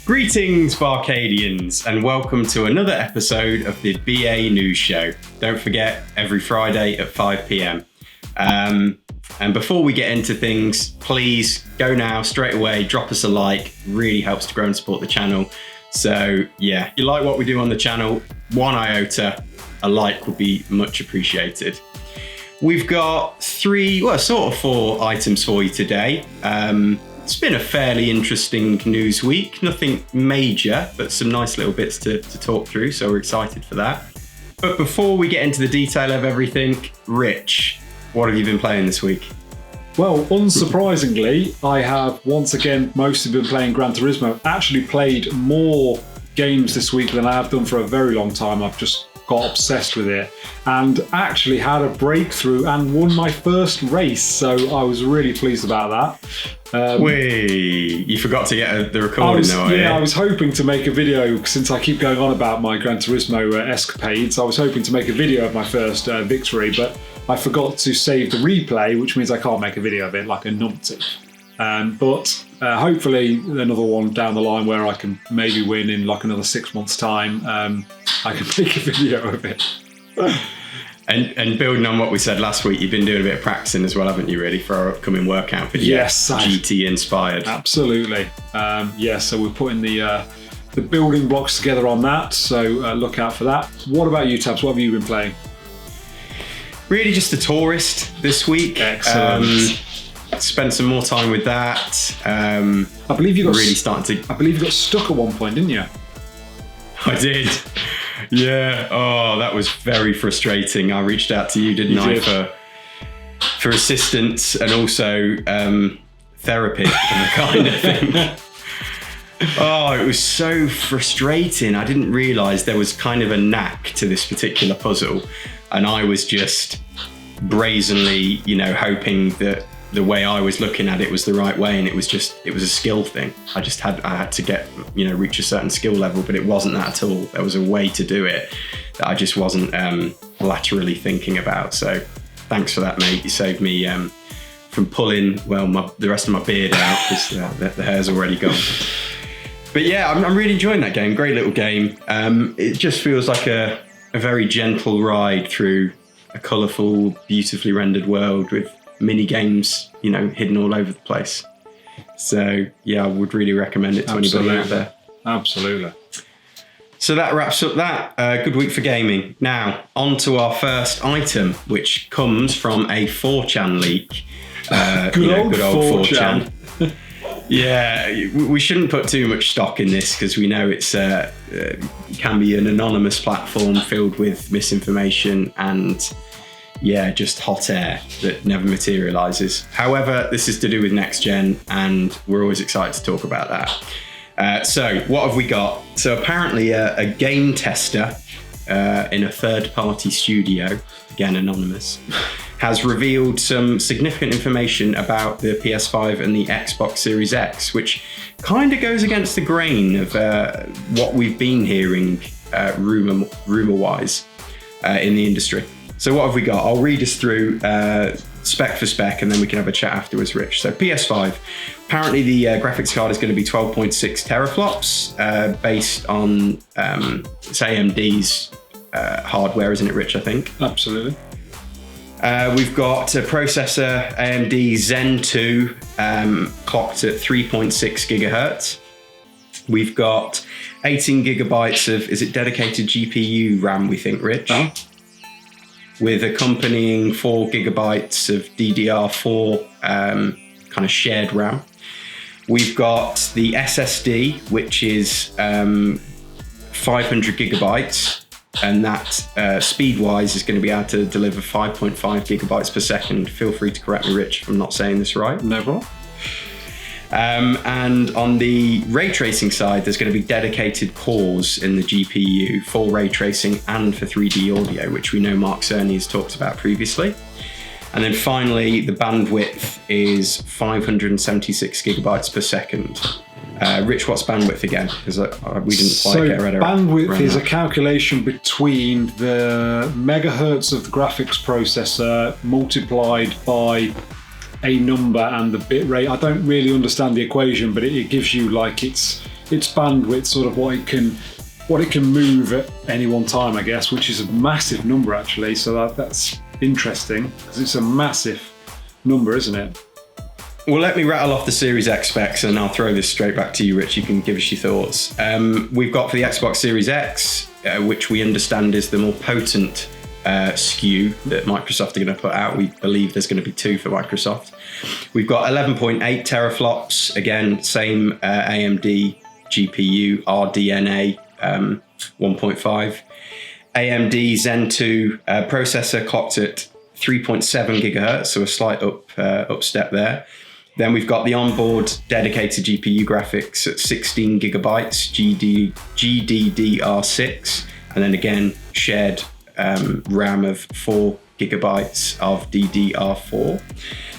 Greetings, BArcadians, and welcome to another episode of the BA News Show. Don't forget, every Friday at 5 p.m. And before we get into things, please go now, straight away, drop us a like. Really helps to grow and support the channel. So yeah, if you like what we do on the channel, 1 iota, a like would be much appreciated. We've got four items for you today. It's been a fairly interesting news week. Nothing major, but some nice little bits to talk through, so we're excited for that. But before we get into the detail of everything, Rich, what have you been playing this week? Well, unsurprisingly, I have once again mostly been playing Gran Turismo. Actually played more games this week than I have done for a very long time. I've just got obsessed with it and actually had a breakthrough and won my first race. So I was really pleased about that. You forgot to get the recording though, I was hoping to make a video, since I keep going on about my Gran Turismo escapades. I was hoping to make a video of my first victory, but I forgot to save the replay, which means I can't make a video of it like a numpty. But hopefully another one down the line where I can maybe win in like another 6 months' time. I can make a video of it. And building on what we said last week, you've been doing a bit of practicing as well, haven't you, really, for our upcoming workout video? Yes. GT inspired. Absolutely. So we're putting the building blocks together on that, so look out for that. What about you, Tabs? What have you been playing? Really just a tourist this week. Excellent. Spent some more time with that. I believe you got stuck at one point, didn't you? I did. Yeah. Oh, that was very frustrating. I reached out to you, didn't I, for assistance and also therapy and the kind of thing. Oh, it was so frustrating. I didn't realise there was kind of a knack to this particular puzzle, and I was just brazenly, hoping that the way I was looking at it was the right way, and it was a skill thing. I had to get, reach a certain skill level, but it wasn't that at all. There was a way to do it that I just wasn't laterally thinking about. So thanks for that, mate. You saved me from pulling, the rest of my beard out, because the hair's already gone. But yeah, I'm really enjoying that game. Great little game. It just feels like a very gentle ride through a colourful, beautifully rendered world with mini games, hidden all over the place. So yeah, I would really recommend it to anybody out there. Absolutely. So that wraps up that good week for gaming. Now on to our first item, which comes from a 4chan leak. Good old 4chan. Yeah, we shouldn't put too much stock in this because we know it can be an anonymous platform filled with misinformation and just hot air that never materializes. However, this is to do with next gen, and we're always excited to talk about that. So what have we got? So apparently a game tester in a third-party studio, again anonymous, has revealed some significant information about the PS5 and the Xbox Series X, which kind of goes against the grain of what we've been hearing rumor-wise in the industry. So what have we got? I'll read us through spec for spec, and then we can have a chat afterwards, Rich. So PS5, apparently the graphics card is going to be 12.6 teraflops, based on it's AMD's hardware, isn't it, Rich, I think? Absolutely. We've got a processor, AMD Zen 2, clocked at 3.6 gigahertz. We've got 18 gigabytes of, is it dedicated GPU RAM, we think, Rich? Oh. With accompanying 4 gigabytes of DDR4 kind of shared RAM. We've got the SSD, which is 500 gigabytes, and that speed-wise is going to be able to deliver 5.5 gigabytes per second. Feel free to correct me, Rich, if I'm not saying this right. No problem. And on the ray tracing side, there's going to be dedicated cores in the GPU for ray tracing and for 3D audio, which we know Mark Cerny has talked about previously. And then finally, the bandwidth is 576 gigabytes per second. Rich, what's bandwidth again? Because we didn't quite get read around. Bandwidth is a calculation between the megahertz of the graphics processor multiplied by a number and the bit rate. I don't really understand the equation, but it gives you like it's its bandwidth, sort of what it can move at any one time, I guess, which is a massive number actually. So that's interesting because it's a massive number, isn't it? Well, let me rattle off the Series X specs and I'll throw this straight back to you, Rich. You can give us your thoughts. We've got for the Xbox Series X, which we understand is the more potent SKU that Microsoft are going to put out. We believe there's going to be 2 for Microsoft. We've got 11.8 teraflops, again, same AMD GPU, RDNA 1.5. AMD Zen 2 processor clocked at 3.7 gigahertz, so a slight up step there. Then we've got the onboard dedicated GPU graphics at 16 gigabytes, GDDR6, and then again shared RAM of 4 gigabytes of DDR4.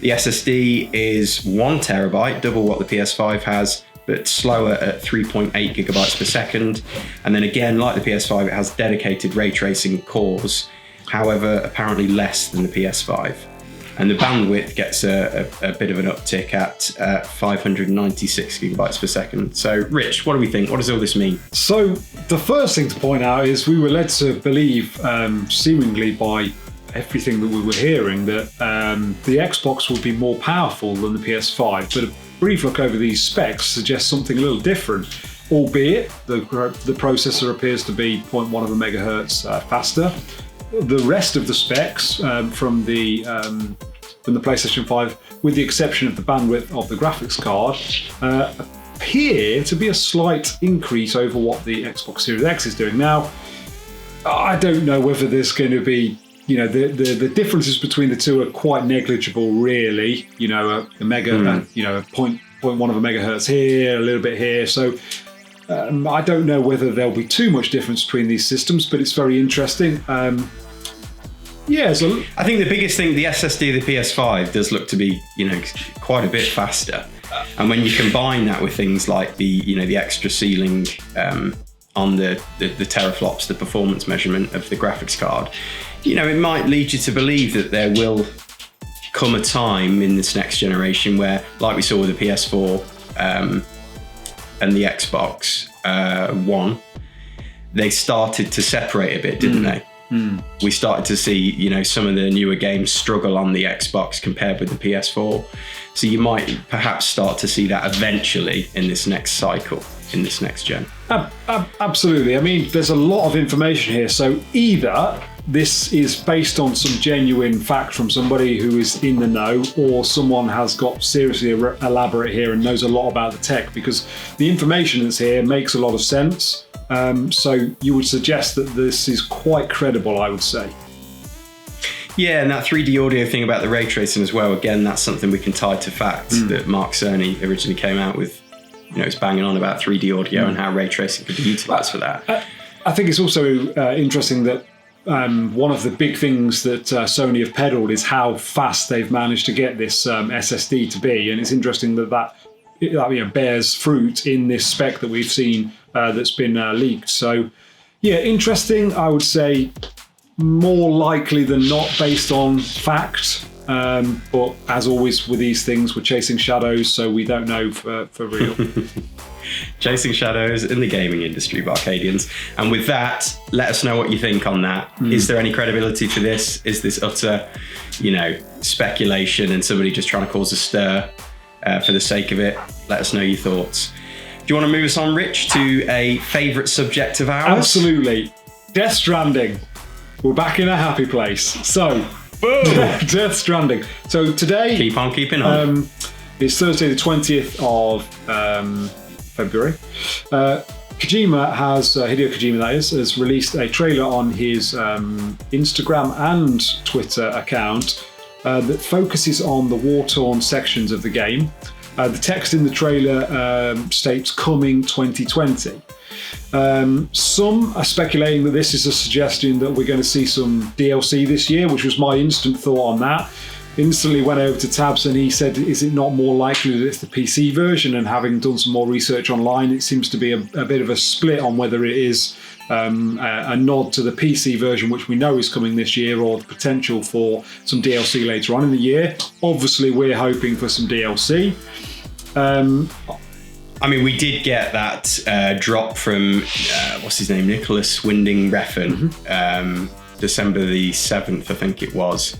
The SSD is 1 terabyte, double what the PS5 has, but slower at 3.8 gigabytes per second. And then again, like the PS5, it has dedicated ray tracing cores, however, apparently less than the PS5. And the bandwidth gets a bit of an uptick at 596 gigabytes per second. So, Rich, what do we think? What does all this mean? So, the first thing to point out is we were led to believe, seemingly by everything that we were hearing, that the Xbox would be more powerful than the PS5. But a brief look over these specs suggests something a little different, albeit the processor appears to be 0.1 of a megahertz faster. The rest of the specs from the PlayStation 5, with the exception of the bandwidth of the graphics card, appear to be a slight increase over what the Xbox Series X is doing. Now, I don't know whether there's going to be, the differences between the two are quite negligible, really. A mega, a 0.1 of a megahertz here, a little bit here. So I don't know whether there'll be too much difference between these systems, but it's very interesting. So I think the biggest thing, the SSD of the PS5 does look to be, quite a bit faster. And when you combine that with things like the extra ceiling on the teraflops, the performance measurement of the graphics card, it might lead you to believe that there will come a time in this next generation where, like we saw with the PS4 and the Xbox One, they started to separate a bit, didn't they? We started to see, some of the newer games struggle on the Xbox compared with the PS4. So you might perhaps start to see that eventually in this next cycle, in this next gen. Absolutely. I mean, there's a lot of information here. So either this is based on some genuine fact from somebody who is in the know, or someone has got seriously elaborate here and knows a lot about the tech, because the information that's here makes a lot of sense. So you would suggest that this is quite credible, I would say. Yeah, and that 3D audio thing about the ray tracing as well, again, that's something we can tie to fact that Mark Cerny originally came out with. It's banging on about 3D audio and how ray tracing could be utilised for that. I think it's also interesting that one of the big things that Sony have peddled is how fast they've managed to get this SSD to be, and it's interesting that bears fruit in this spec that we've seen that's been leaked. So, yeah, interesting. I would say more likely than not based on fact. But as always with these things, we're chasing shadows, so we don't know for real. Chasing shadows in the gaming industry, BArcadians. And with that, let us know what you think on that. Is there any credibility to this? Is this utter, speculation and somebody just trying to cause a stir for the sake of it? Let us know your thoughts. Do you want to move us on, Rich, to a favourite subject of ours? Absolutely. Death Stranding. We're back in a happy place. So, boom! Death Stranding. So today... Keep on keeping on. It's Thursday the 20th of February. Hideo Kojima, that is, has released a trailer on his Instagram and Twitter account that focuses on the war-torn sections of the game. The text in the trailer states coming 2020. Some are speculating that this is a suggestion that we're going to see some DLC this year, which was my instant thought on that. Instantly went over to Tabs and he said, is it not more likely that it's the PC version? And having done some more research online, it seems to be a bit of a split on whether it is a nod to the PC version, which we know is coming this year, or the potential for some DLC later on in the year. Obviously, we're hoping for some DLC. I mean, we did get that drop from, what's his name, Nicholas Winding Refn, December the 7th, I think it was,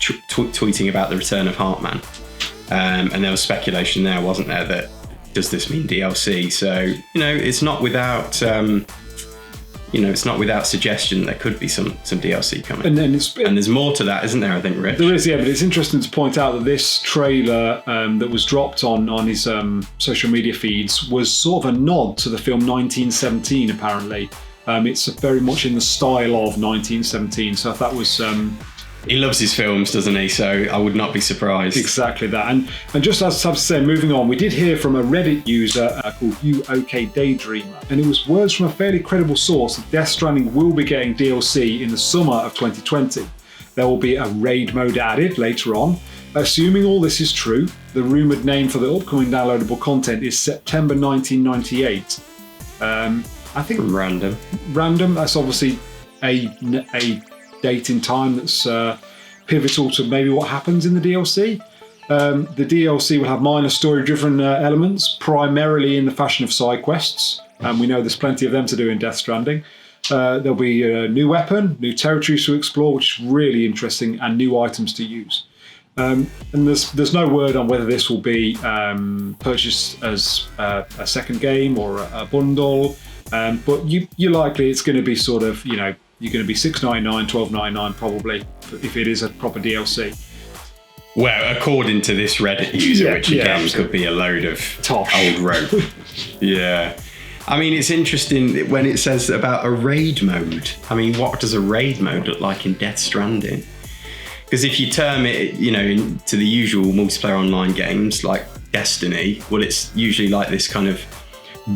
tweeting about the return of Heartman. And there was speculation there, wasn't there, that does this mean DLC? So, it's not without... it's not without suggestion there could be some DLC coming. And there's more to that, isn't there, I think, Rich? There is, yeah, but it's interesting to point out that this trailer that was dropped on his social media feeds was sort of a nod to the film 1917, apparently. It's very much in the style of 1917, so if that was... He loves his films, doesn't he? So I would not be surprised. Exactly that. And just as I was saying, moving on, we did hear from a Reddit user called UK Daydreamer, and it was words from a fairly credible source that Death Stranding will be getting DLC in the summer of 2020. There will be a raid mode added later on. Assuming all this is true, the rumoured name for the upcoming downloadable content is September 1998. I think... Random. That's obviously a date in time that's pivotal to maybe what happens in the DLC. The DLC will have minor story-driven elements, primarily in the fashion of side quests, and we know there's plenty of them to do in Death Stranding. There'll be a new weapon, new territories to explore, which is really interesting, and new items to use. And there's no word on whether this will be purchased as a second game or a bundle, but you're likely it's going to be sort of, you're going to be $6.99, $12.99 probably, if it is a proper DLC. Well, according to this Reddit user, which again could be a load of old rope. Yeah. I mean, it's interesting when it says about a raid mode. I mean, what does a raid mode look like in Death Stranding? Because if you term it, to the usual multiplayer online games like Destiny, well, it's usually like this kind of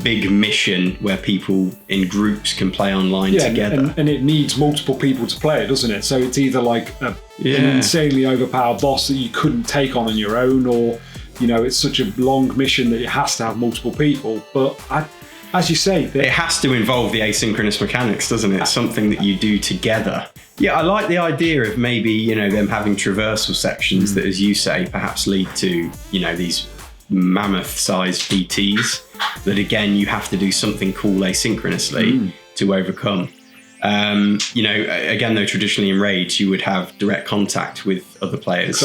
big mission where people in groups can play online together. And it needs multiple people to play it, doesn't it? So it's either like an insanely overpowered boss that you couldn't take on your own, or, it's such a long mission that it has to have multiple people. But as you say... It has to involve the asynchronous mechanics, doesn't it? Something that you do together. Yeah, I like the idea of maybe, them having traversal sections that, as you say, perhaps lead to, these mammoth-sized PTs that, again, you have to do something cool asynchronously to overcome. Again, though, traditionally in raids, you would have direct contact with other players,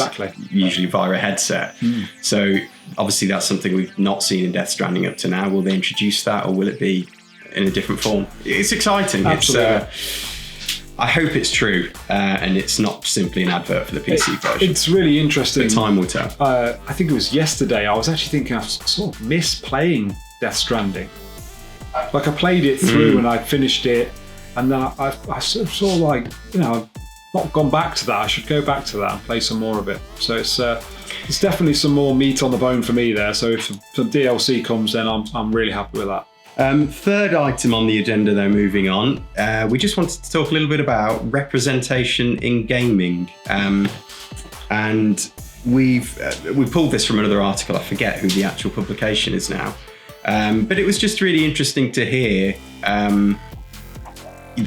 usually via a headset. So obviously that's something we've not seen in Death Stranding up to now. Will they introduce that, or will it be in a different form? It's exciting. Absolutely. I hope it's true, and it's not simply an advert for the PC version. It's really interesting. But time will tell. I think it was yesterday, I was actually thinking I sort of miss playing Death Stranding. Like, I played it through and I finished it, and then I sort of like, I've not gone back to that. I should go back to that and play some more of it. So it's definitely some more meat on the bone for me there. So if some DLC comes, then I'm really happy with that. Third item on the agenda, though, moving on, we just wanted to talk a little bit about representation in gaming. And we pulled this from another article. I forget who the actual publication is now. But it was just really interesting to hear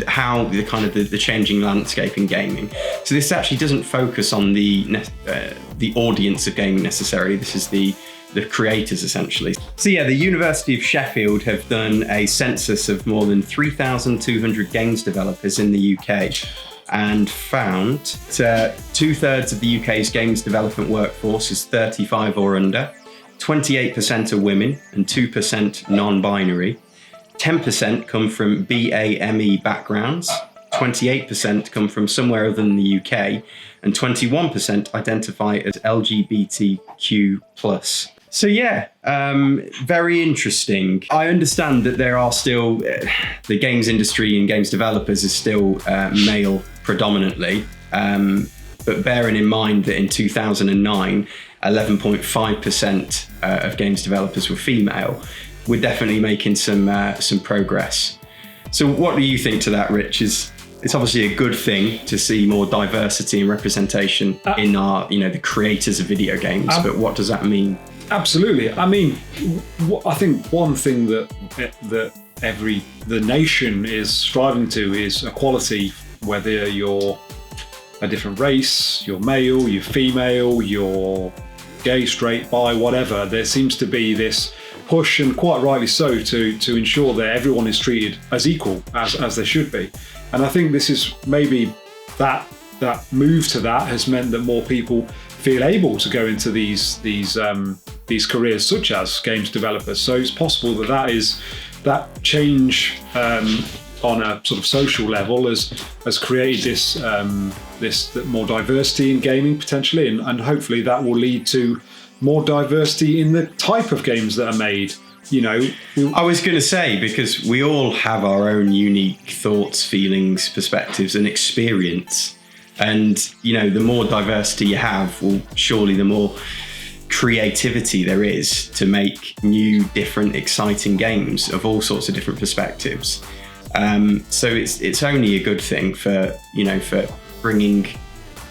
how the changing landscape in gaming. So this actually doesn't focus on the audience of gaming necessarily. This is the creators, essentially. So yeah, the University of Sheffield have done a census of more than 3,200 games developers in the UK, and found that 2/3 of the UK's games development workforce is 35 or under, 28% are women and 2% non-binary, 10% come from BAME backgrounds, 28% come from somewhere other than the UK, and 21% identify as LGBTQ+. So yeah, very interesting. I understand that there are still, the games industry and games developers is still male predominantly, but bearing in mind that in 2009, 11.5% of games developers were female, we're definitely making some progress. So what do you think to that, Rich? It's obviously a good thing to see more diversity and representation in our, the creators of video games, but what does that mean? Absolutely. I mean, I think one thing that the nation is striving to is equality, whether you're a different race, you're male, you're female, you're gay, straight, bi, whatever. There seems to be this push, and quite rightly so, to ensure that everyone is treated as equal as they should be. And I think this is maybe that move to that has meant that more people feel able to go into these careers, such as games developers. So it's possible that change on a sort of social level has created this more diversity in gaming potentially, and hopefully that will lead to more diversity in the type of games that are made. I was going to say, because we all have our own unique thoughts, feelings, perspectives, and experience. And, the more diversity you have, well, surely the more creativity there is to make new, different, exciting games of all sorts of different perspectives. So it's only a good thing for bringing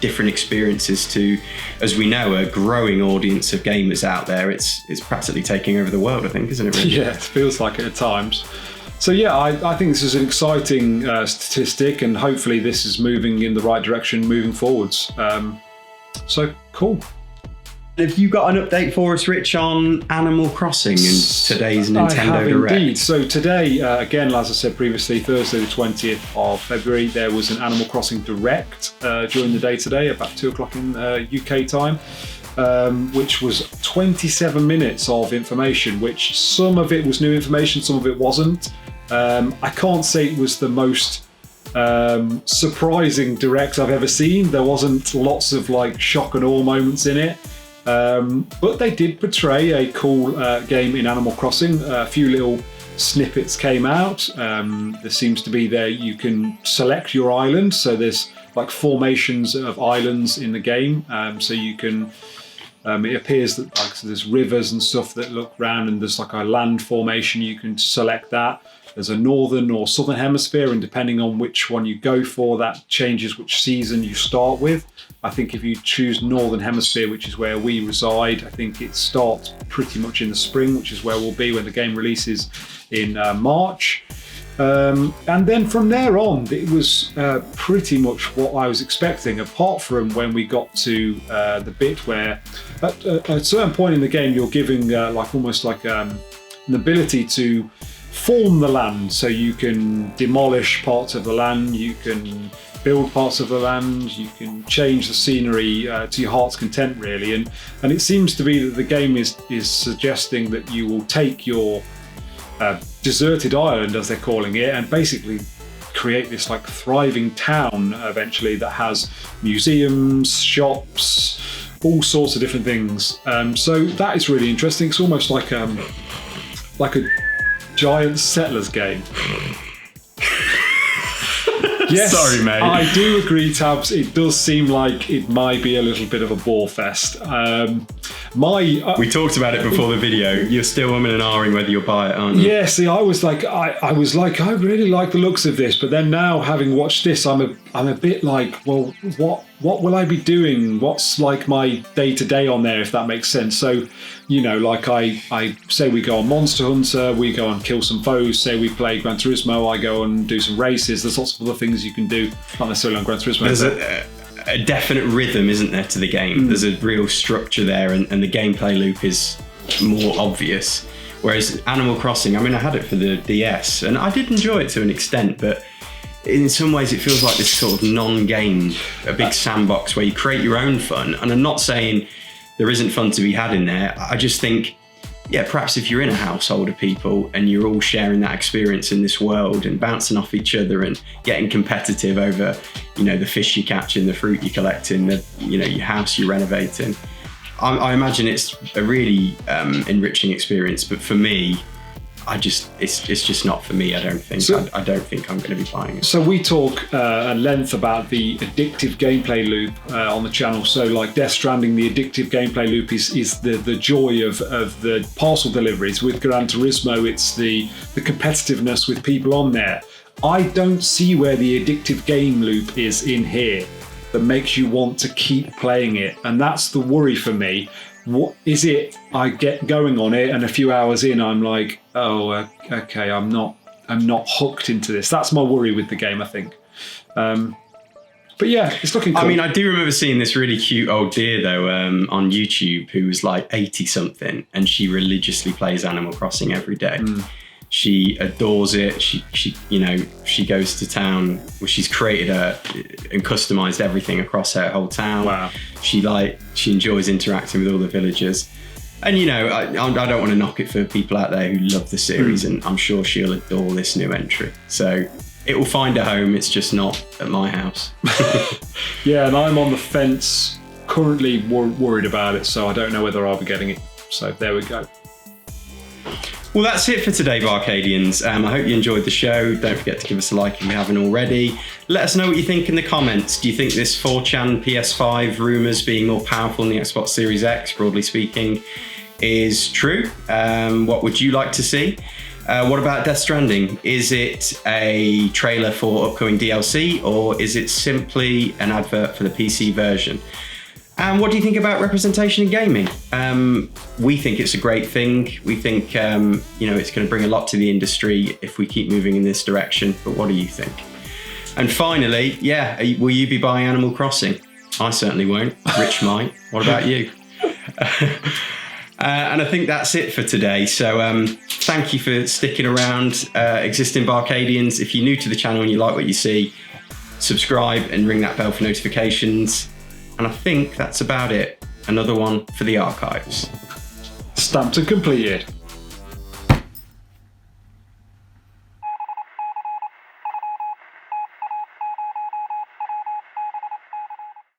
different experiences to, as we know, a growing audience of gamers out there. It's practically taking over the world, I think, isn't it, really? Yeah, it feels like it at times. So yeah, I think this is an exciting statistic, and hopefully this is moving in the right direction moving forwards. So cool. Have you got an update for us, Rich, on Animal Crossing and today's Nintendo I have Direct? Indeed. So today, again, as I said previously, Thursday the 20th of February, there was an Animal Crossing Direct during the day today, about 2 o'clock in UK time, which was 27 minutes of information, which some of it was new information, some of it wasn't. I can't say it was the most surprising Direct I've ever seen. There wasn't lots of shock and awe moments in it. But they did portray a cool game in Animal Crossing. A few little snippets came out. There seems to be you can select your island. So there's formations of islands in the game. So you can, it appears that so there's rivers and stuff that look round, and there's a land formation. You can select that. There's a northern or southern hemisphere, and depending on which one you go for, that changes which season you start with. I think if you choose northern hemisphere, which is where we reside, I think it starts pretty much in the spring, which is where we'll be when the game releases in March. And then from there on, it was pretty much what I was expecting, apart from when we got to the bit where at a certain point in the game, you're giving almost an ability to form the land. So you can demolish parts of the land, you can build parts of the land, you can change the scenery to your heart's content, really. And it seems to be that the game is suggesting that you will take your deserted island, as they're calling it, and basically create this thriving town eventually that has museums, shops, all sorts of different things. So that is really interesting. It's almost like a giant settlers game. Yes, sorry, mate. I do agree, Tabs. It does seem like it might be a little bit of a bore fest. We talked about it before the video. You're still umming and ahhing whether you'll buy it, aren't you? Yeah. See, I was like, I really like the looks of this, but then now having watched this, I'm a bit like, well, what will I be doing? What's my day to day on there, if that makes sense? So, I say we go on Monster Hunter, we go and kill some foes. Say we play Gran Turismo, I go and do some races. There's lots of other things you can do, not necessarily on Gran Turismo. There's a definite rhythm, isn't there, to the game? There's a real structure there, and the gameplay loop is more obvious. Whereas Animal Crossing, I had it for the DS, and I did enjoy it to an extent, but in some ways it feels like this sort of non-game, a big sandbox where you create your own fun. And I'm not saying there isn't fun to be had in there. I just think, perhaps if you're in a household of people and you're all sharing that experience in this world and bouncing off each other and getting competitive over, the fish you're catching, the fruit you're collecting, your house you're renovating, I imagine it's a really enriching experience. But for me, it's just not for me. I don't think. I don't think I'm going to be buying it. So we talk at length about the addictive gameplay loop on the channel. So Death Stranding, the addictive gameplay loop is the joy of the parcel deliveries. With Gran Turismo, it's the competitiveness with people on there. I don't see where the addictive game loop is in here that makes you want to keep playing it, and that's the worry for me. What is it? I get going on it, and a few hours in, I'm like, oh, okay, I'm not hooked into this. That's my worry with the game, I think. But yeah, it's looking cool. I mean, I do remember seeing this really cute old deer, though, on YouTube who was like 80-something, and she religiously plays Animal Crossing every day. She adores it. She goes to town where she's created and customized everything across her whole town. Wow. She enjoys interacting with all the villagers. And, I don't want to knock it for people out there who love the series, and I'm sure she'll adore this new entry. So it will find a home. It's just not at my house. Yeah, and I'm on the fence, currently worried about it, so I don't know whether I'll be getting it. So there we go. Well, that's it for today, Barcadians. I hope you enjoyed the show. Don't forget to give us a like if you haven't already. Let us know what you think in the comments. Do you think this 4chan PS5 rumours being more powerful than the Xbox Series X, broadly speaking, is true? What would you like to see? What about Death Stranding? Is it a trailer for upcoming DLC, or is it simply an advert for the PC version? And what do you think about representation in gaming? We think it's a great thing. We think it's going to bring a lot to the industry if we keep moving in this direction. But what do you think? And finally, will you be buying Animal Crossing? I certainly won't. Rich might. What about you? And I think that's it for today. So thank you for sticking around, existing Barcadians. If you're new to the channel and you like what you see, subscribe and ring that bell for notifications. And I think that's about it. Another one for the archives. Stamped and completed.